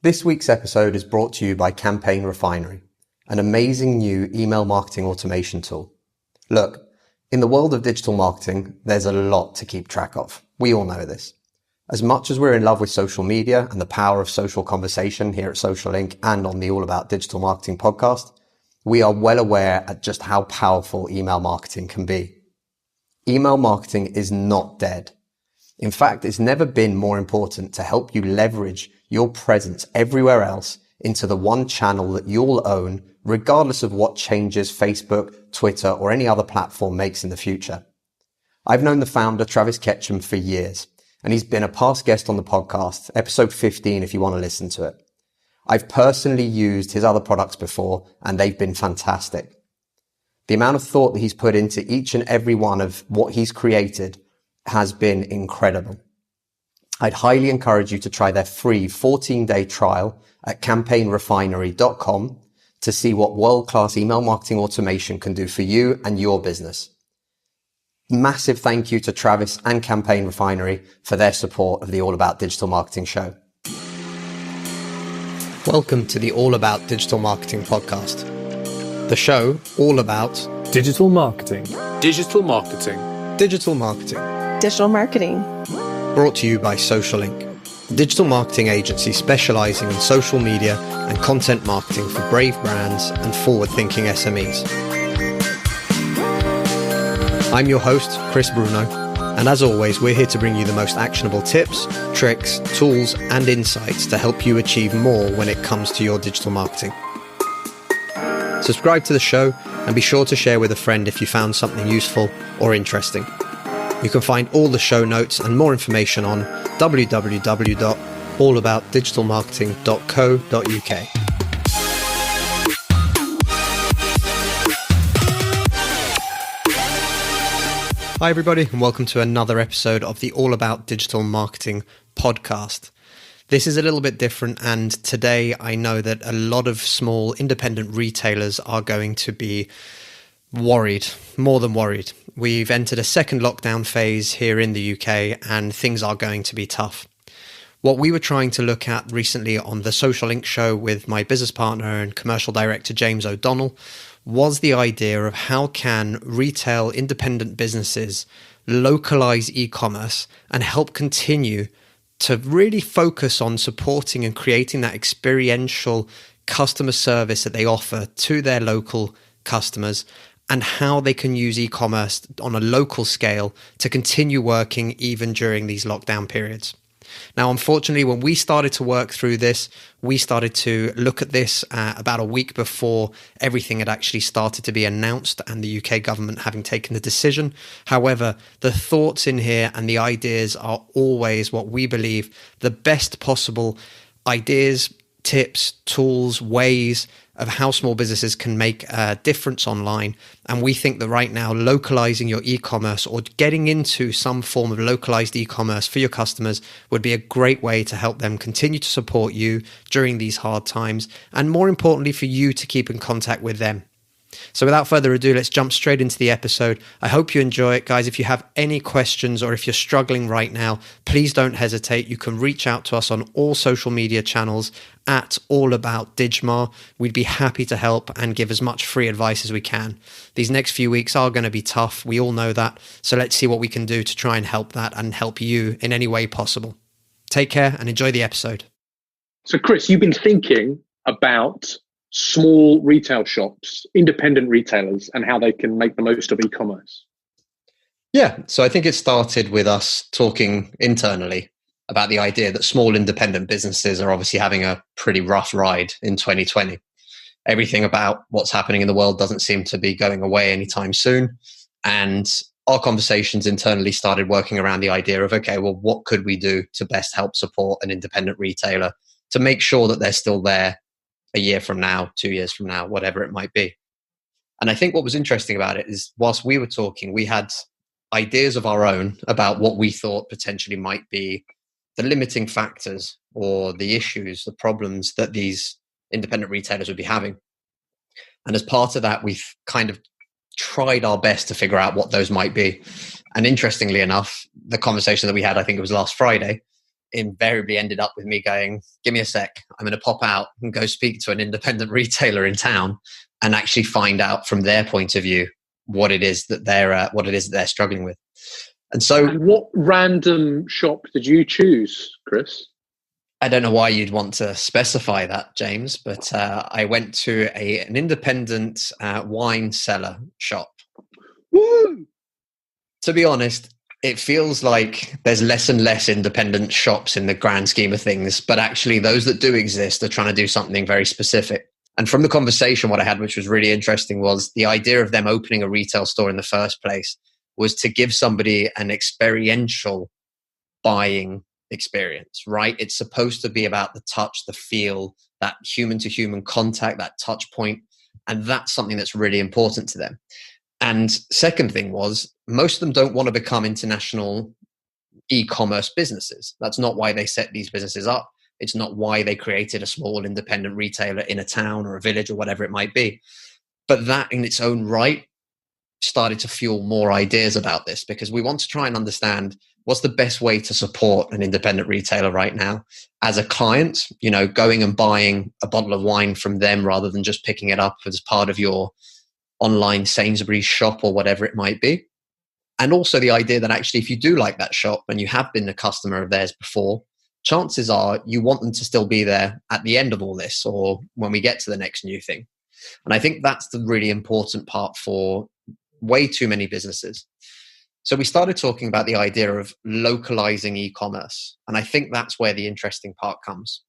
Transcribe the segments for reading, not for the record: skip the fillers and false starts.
This week's episode is brought to you by Campaign Refinery, an amazing new email marketing automation tool. Look, in the world of digital marketing, there's a lot to keep track of. We all know this. As much as we're in love with social media and the power of social conversation here at Social Inc. and on the All About Digital Marketing podcast, we are well aware at just how powerful email marketing can be. Email marketing is not dead. In fact, it's never been more important to help you leverage your presence everywhere else into the one channel that you'll own, regardless of what changes Facebook, Twitter, or any other platform makes in the future. I've known the founder, Travis Ketchum, for years, and he's been a past guest on the podcast, episode 15 if you want to listen to it. I've personally used his other products before, and they've been fantastic. The amount of thought that he's put into each and every one of what he's created has been incredible. I'd highly encourage you to try their free 14-day trial at campaignrefinery.com to see what world-class email marketing automation can do for you and your business. Massive thank you to Travis and Campaign Refinery for their support of the All About Digital Marketing show. Welcome to the All About Digital Marketing podcast. The show all about digital marketing. Digital marketing. Digital marketing. Digital marketing. Brought to you by Social Inc., a digital marketing agency specializing in social media and content marketing for brave brands and forward-thinking SMEs. I'm your host, Chris Bruno, and as always, we're here to bring you the most actionable tips, tricks, tools, and insights to help you achieve more when it comes to your digital marketing. Subscribe to the show and be sure to share with a friend if you found something useful or interesting. You can find all the show notes and more information on www.allaboutdigitalmarketing.co.uk. Hi everybody, and welcome to another episode of the All About Digital Marketing podcast. This is a little bit different, and today I know that a lot of small independent retailers are going to be worried, more than worried. We've entered a second lockdown phase here in the UK and things are going to be tough. What we were trying to look at recently on the Social Inc. show with my business partner and commercial director, James O'Donnell, was the idea of how can retail independent businesses localize e-commerce and help continue to really focus on supporting and creating that experiential customer service that they offer to their local customers, and how they can use e-commerce on a local scale to continue working even during these lockdown periods. Now, unfortunately, when we started to work through this, we started to look at this about a week before everything had actually started to be announced and the UK government having taken the decision. However, the thoughts in here and the ideas are always what we believe the best possible ideas, tips, tools, ways of how small businesses can make a difference online. And we think that right now, localizing your e-commerce or getting into some form of localized e-commerce for your customers would be a great way to help them continue to support you during these hard times, and more importantly, for you to keep in contact with them. So without further ado, let's jump straight into the episode. I hope you enjoy it, guys. If you have any questions or if you're struggling right now, please don't hesitate. You can reach out to us on all social media channels at allaboutdigmar. We'd be happy to help and give as much free advice as we can. These next few weeks are going to be tough. We all know that. So let's see what we can do to try and help that and help you in any way possible. Take care and enjoy the episode. So, Chris, you've been thinking about small retail shops, independent retailers, and how they can make the most of e-commerce. Yeah, so I think it started with us talking internally about the idea that small independent businesses are obviously having a pretty rough ride in 2020. Everything about what's happening in the world doesn't seem to be going away anytime soon. And our conversations internally started working around the idea of, okay, well, what could we do to best help support an independent retailer to make sure that they're still there a year from now, 2 years from now, whatever it might be. And I think what was interesting about it is whilst we were talking, we had ideas of our own about what we thought potentially might be the limiting factors or the issues, the problems that these independent retailers would be having. And as part of that, we've kind of tried our best to figure out what those might be. And interestingly enough, the conversation that we had, I think it was last Friday, invariably ended up with me going, give me a sec, I'm going to pop out and go speak to an independent retailer in town and actually find out from their point of view what it is that they're struggling with. And so, and what random shop did you choose, Chris? I don't know why you'd want to specify that, James, but I went to an independent wine cellar shop. Woo! To be honest, it feels like there's less and less independent shops in the grand scheme of things, but actually those that do exist are trying to do something very specific. And from the conversation, what I had, which was really interesting, was the idea of them opening a retail store in the first place was to give somebody an experiential buying experience, right? It's supposed to be about the touch, the feel, that human to human contact, that touch point. And that's something that's really important to them. And second thing was, most of them don't want to become international e-commerce businesses. That's not why they set these businesses up. It's not why they created a small independent retailer in a town or a village or whatever it might be. But that in its own right started to fuel more ideas about this, because we want to try and understand what's the best way to support an independent retailer right now as a client, going and buying a bottle of wine from them rather than just picking it up as part of your online Sainsbury's shop or whatever it might be. And also the idea that actually, if you do like that shop and you have been a customer of theirs before, chances are you want them to still be there at the end of all this or when we get to the next new thing. And I think that's the really important part for way too many businesses. So we started talking about the idea of localizing e-commerce. And I think that's where the interesting part comes.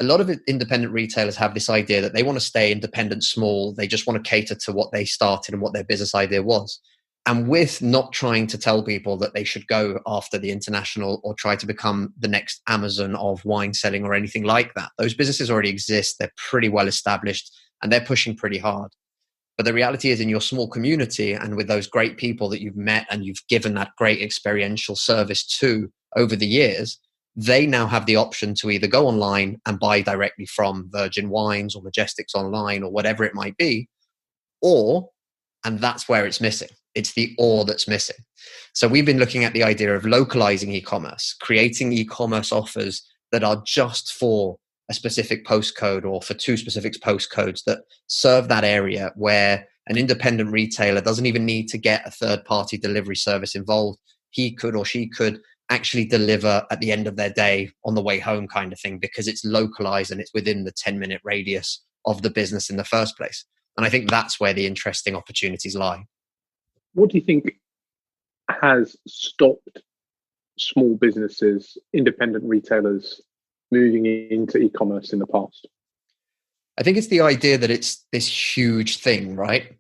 A lot of independent retailers have this idea that they want to stay independent, small. They just want to cater to what they started and what their business idea was. And with not trying to tell people that they should go after the international or try to become the next Amazon of wine selling or anything like that. Those businesses already exist. They're pretty well established and they're pushing pretty hard. But the reality is, in your small community and with those great people that you've met and you've given that great experiential service to over the years, they now have the option to either go online and buy directly from Virgin Wines or Majestics online or whatever it might be, or, and that's where it's missing. It's the or that's missing. So we've been looking at the idea of localizing e-commerce, creating e-commerce offers that are just for a specific postcode or for two specific postcodes that serve that area, where an independent retailer doesn't even need to get a third-party delivery service involved. He could or she could actually deliver at the end of their day on the way home kind of thing, because it's localized and it's within the 10-minute radius of the business in the first place. And I think that's where the interesting opportunities lie. What do you think has stopped small businesses, independent retailers, moving into e-commerce in the past? I think it's the idea that it's this huge thing, right?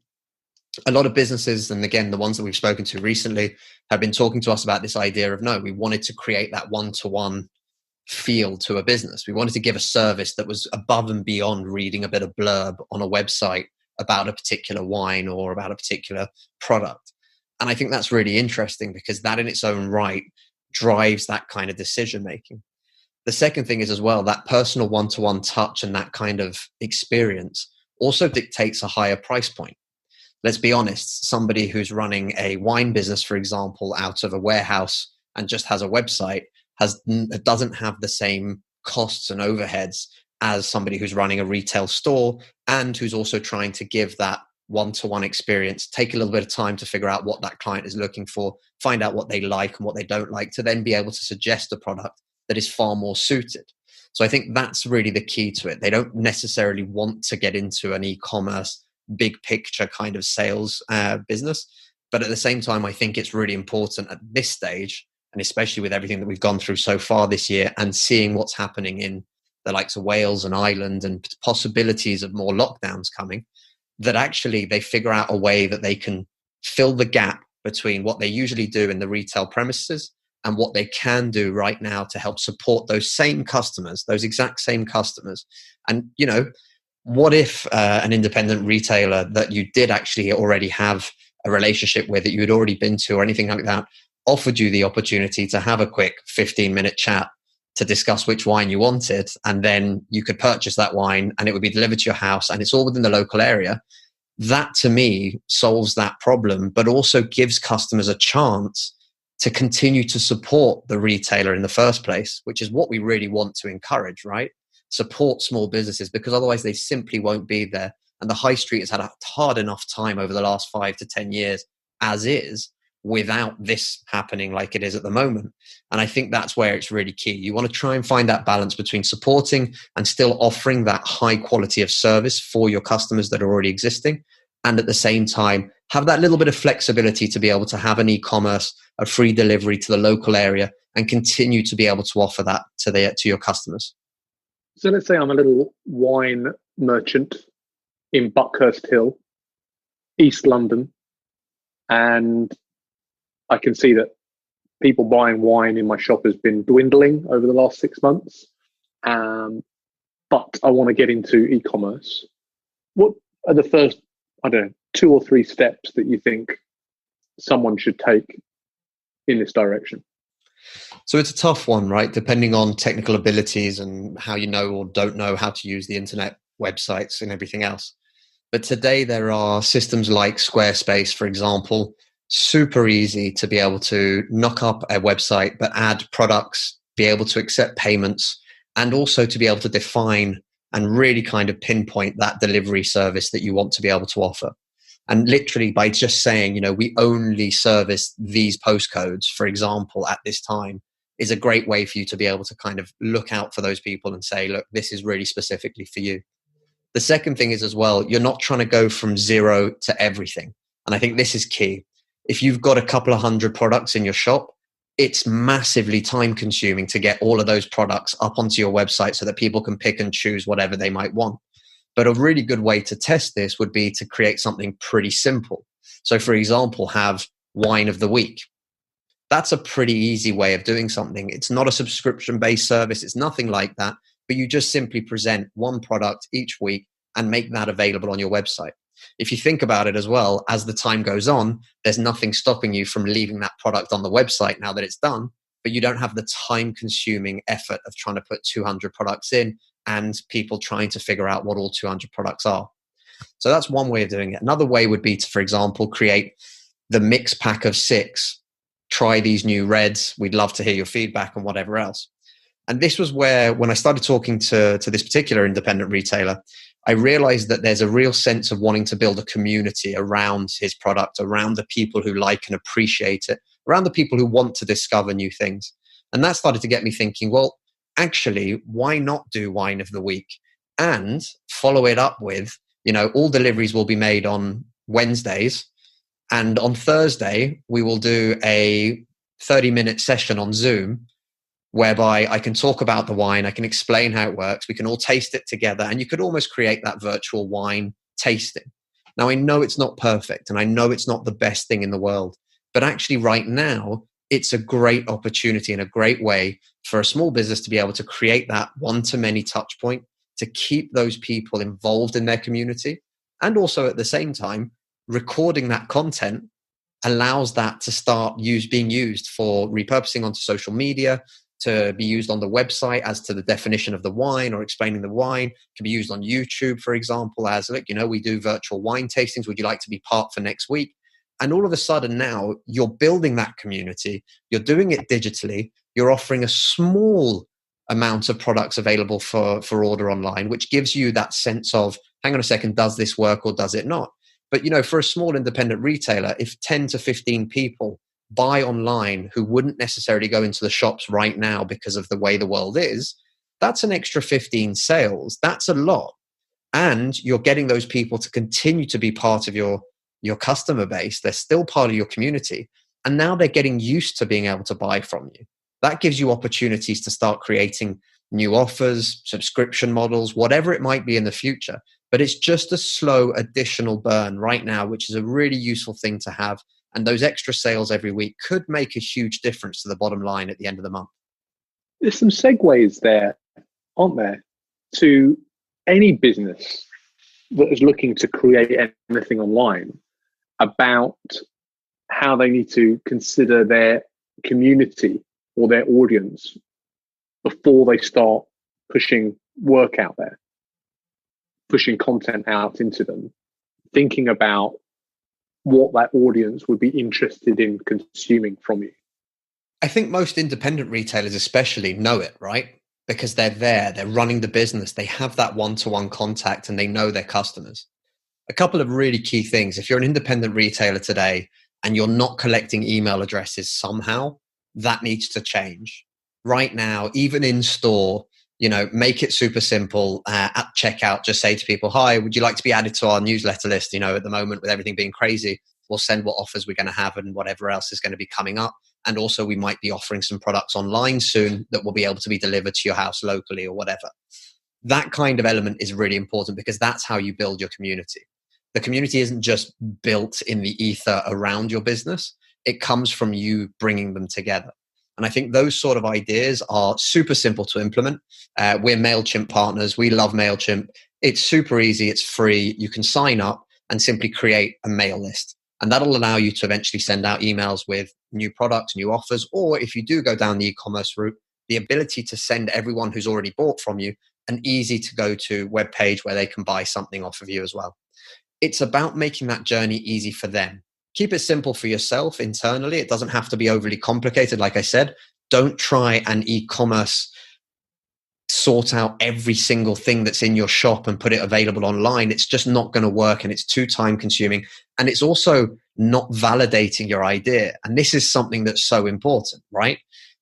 A lot of businesses, and again, the ones that we've spoken to recently, have been talking to us about this idea of, no, we wanted to create that one-to-one feel to a business. We wanted to give a service that was above and beyond reading a bit of blurb on a website about a particular wine or about a particular product. And I think that's really interesting, because that in its own right drives that kind of decision making. The second thing is as well, that personal one-to-one touch and that kind of experience also dictates a higher price point. Let's be honest, somebody who's running a wine business, for example, out of a warehouse and just has a website doesn't have the same costs and overheads as somebody who's running a retail store and who's also trying to give that one-to-one experience, take a little bit of time to figure out what that client is looking for, find out what they like and what they don't like, to then be able to suggest a product that is far more suited. So I think that's really the key to it. They don't necessarily want to get into an e-commerce big picture kind of sales business. But at the same time, I think it's really important at this stage, and especially with everything that we've gone through so far this year and seeing what's happening in the likes of Wales and Ireland and possibilities of more lockdowns coming, that actually they figure out a way that they can fill the gap between what they usually do in the retail premises and what they can do right now to help support those same customers, those exact same customers. And, what if an independent retailer that you did actually already have a relationship with, that you had already been to or anything like that, offered you the opportunity to have a quick 15-minute chat to discuss which wine you wanted, and then you could purchase that wine and it would be delivered to your house and it's all within the local area? That to me solves that problem, but also gives customers a chance to continue to support the retailer in the first place, which is what we really want to encourage, right? Support small businesses, because otherwise they simply won't be there. And the high street has had a hard enough time over the last 5 to 10 years as is, without this happening like it is at the moment. And I think that's where it's really key. You want to try and find that balance between supporting and still offering that high quality of service for your customers that are already existing, and at the same time have that little bit of flexibility to be able to have an e-commerce, a free delivery to the local area, and continue to be able to offer that to your customers. So let's say I'm a little wine merchant in Buckhurst Hill, East London, and I can see that people buying wine in my shop has been dwindling over the last 6 months. But I want to get into e-commerce. What are the first, 2 or 3 steps that you think someone should take in this direction? So it's a tough one, right? Depending on technical abilities and how you know or don't know how to use the internet, websites and everything else. But today there are systems like Squarespace, for example, super easy to be able to knock up a website, but add products, be able to accept payments, and also to be able to define and really kind of pinpoint that delivery service that you want to be able to offer. And literally by just saying, we only service these postcodes, for example, at this time, is a great way for you to be able to kind of look out for those people and say, look, this is really specifically for you. The second thing is as well, you're not trying to go from zero to everything. And I think this is key. If you've got a couple of 100 products in your shop, it's massively time consuming to get all of those products up onto your website so that people can pick and choose whatever they might want. But a really good way to test this would be to create something pretty simple. So for example, have wine of the week. That's a pretty easy way of doing something. It's not a subscription-based service. It's nothing like that. But you just simply present one product each week and make that available on your website. If you think about it as well, as the time goes on, there's nothing stopping you from leaving that product on the website now that it's done, but you don't have the time-consuming effort of trying to put 200 products in and people trying to figure out what all 200 products are. So that's one way of doing it. Another way would be to, for example, create the mix pack of 6. Try these new reds. We'd love to hear your feedback and whatever else. And this was where, when I started talking to this particular independent retailer, I realized that there's a real sense of wanting to build a community around his product, around the people who like and appreciate it, around the people who want to discover new things. And that started to get me thinking, well, actually, why not do wine of the week and follow it up with, all deliveries will be made on Wednesdays. And on Thursday, we will do a 30-minute session on Zoom whereby I can talk about the wine, I can explain how it works, we can all taste it together, and you could almost create that virtual wine tasting. Now, I know it's not perfect, and I know it's not the best thing in the world, but actually right now, it's a great opportunity and a great way for a small business to be able to create that one-to-many touch point, to keep those people involved in their community, and also at the same time, recording that content allows that to start being used for repurposing onto social media, to be used on the website as to the definition of the wine or explaining the wine. It can be used on YouTube, for example, as, look, we do virtual wine tastings. Would you like to be part for next week? And all of a sudden now you're building that community. You're doing it digitally. You're offering a small amount of products available for order online, which gives you that sense of, hang on a second, does this work or does it not? But, for a small independent retailer, if 10 to 15 people buy online who wouldn't necessarily go into the shops right now because of the way the world is, that's an extra 15 sales. That's a lot. And you're getting those people to continue to be part of your customer base. They're still part of your community. And now they're getting used to being able to buy from you. That gives you opportunities to start creating new offers, subscription models, whatever it might be in the future. But it's just a slow additional burn right now, which is a really useful thing to have. And those extra sales every week could make a huge difference to the bottom line at the end of the month. There's some segues there, aren't there, to any business that is looking to create anything online, about how they need to consider their community or their audience before they start pushing work out there, pushing content out into them, thinking about what that audience would be interested in consuming from you. I think most independent retailers especially know it, right? Because they're there, they're running the business, they have that one-to-one contact and they know their customers. A couple of really key things. If you're an independent retailer today and you're not collecting email addresses somehow, that needs to change. Right now, even in store, make it super simple. At checkout, just say to people, hi, would you like to be added to our newsletter list? At the moment with everything being crazy, we'll send what offers we're going to have and whatever else is going to be coming up. And also we might be offering some products online soon that will be able to be delivered to your house locally or whatever. That kind of element is really important because that's how you build your community. The community isn't just built in the ether around your business. It comes from you bringing them together. And I think those sort of ideas are super simple to implement. We're MailChimp partners. We love MailChimp. It's super easy. It's free. You can sign up and simply create a mail list. And that'll allow you to eventually send out emails with new products, new offers, or if you do go down the e-commerce route, the ability to send everyone who's already bought from you an easy to go to web page where they can buy something off of you as well. It's about making that journey easy for them. Keep it simple for yourself internally. It doesn't have to be overly complicated. Like I said, don't try and e-commerce sort out every single thing that's in your shop and put it available online. It's just not going to work and it's too time consuming. And it's also not validating your idea. And this is something that's so important, right?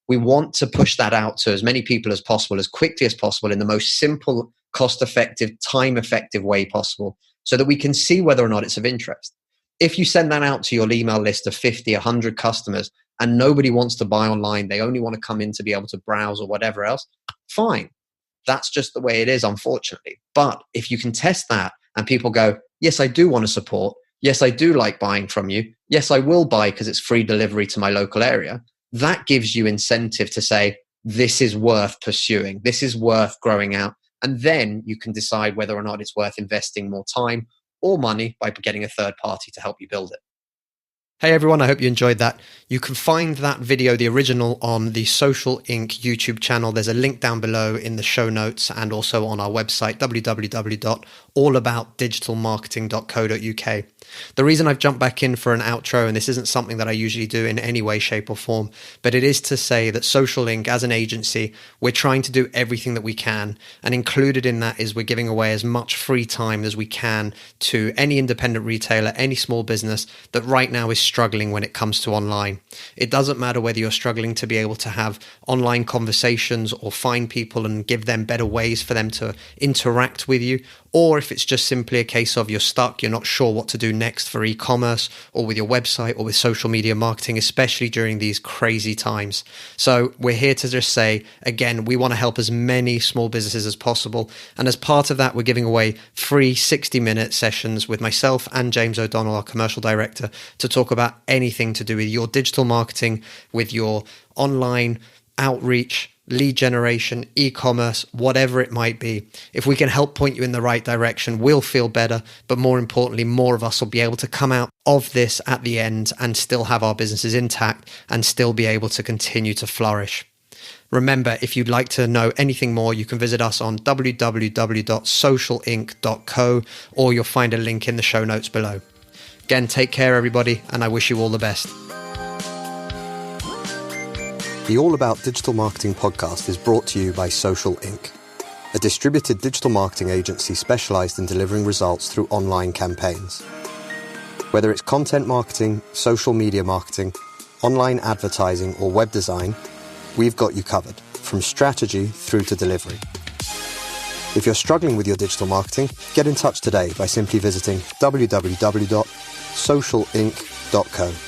We want to push that out to as many people as possible, as quickly as possible, in the most simple, cost-effective, time-effective way possible, so that we can see whether or not it's of interest. If you send that out to your email list of 50, 100 customers and nobody wants to buy online, they only want to come in to be able to browse or whatever else, fine. That's just the way it is, unfortunately. But if you can test that and people go, yes, I do want to support. Yes, I do like buying from you. Yes, I will buy because it's free delivery to my local area. That gives you incentive to say, this is worth pursuing. This is worth growing out. And then you can decide whether or not it's worth investing more time or money by getting a third party to help you build it. Hey everyone, I hope you enjoyed that. You can find that video, the original, on the Social Inc. YouTube channel. There's a link down below in the show notes and also on our website, www.allaboutdigitalmarketing.co.uk. The reason I've jumped back in for an outro, and this isn't something that I usually do in any way, shape or form, but it is to say that Social Inc. as an agency, we're trying to do everything that we can. And included in that is we're giving away as much free time as we can to any independent retailer, any small business that right now is struggling when it comes to online. It doesn't matter whether you're struggling to be able to have online conversations or find people and give them better ways for them to interact with you, or if it's just simply a case of you're stuck, you're not sure what to do next for e-commerce or with your website or with social media marketing, especially during these crazy times. So we're here to just say, again, we want to help as many small businesses as possible. And as part of that, we're giving away free 60-minute sessions with myself and James O'Donnell, our commercial director, to talk about anything to do with your digital marketing, with your online outreach, lead generation, e-commerce, whatever it might be. If we can help point you in the right direction, we'll feel better. But more importantly, more of us will be able to come out of this at the end and still have our businesses intact and still be able to continue to flourish. Remember, if you'd like to know anything more, you can visit us on www.socialinc.co, or you'll find a link in the show notes below. Again, take care, everybody, and I wish you all the best. The All About Digital Marketing podcast is brought to you by Social Inc., a distributed digital marketing agency specialized in delivering results through online campaigns. Whether it's content marketing, social media marketing, online advertising, or web design, we've got you covered, from strategy through to delivery. If you're struggling with your digital marketing, get in touch today by simply visiting www.socialinc.co.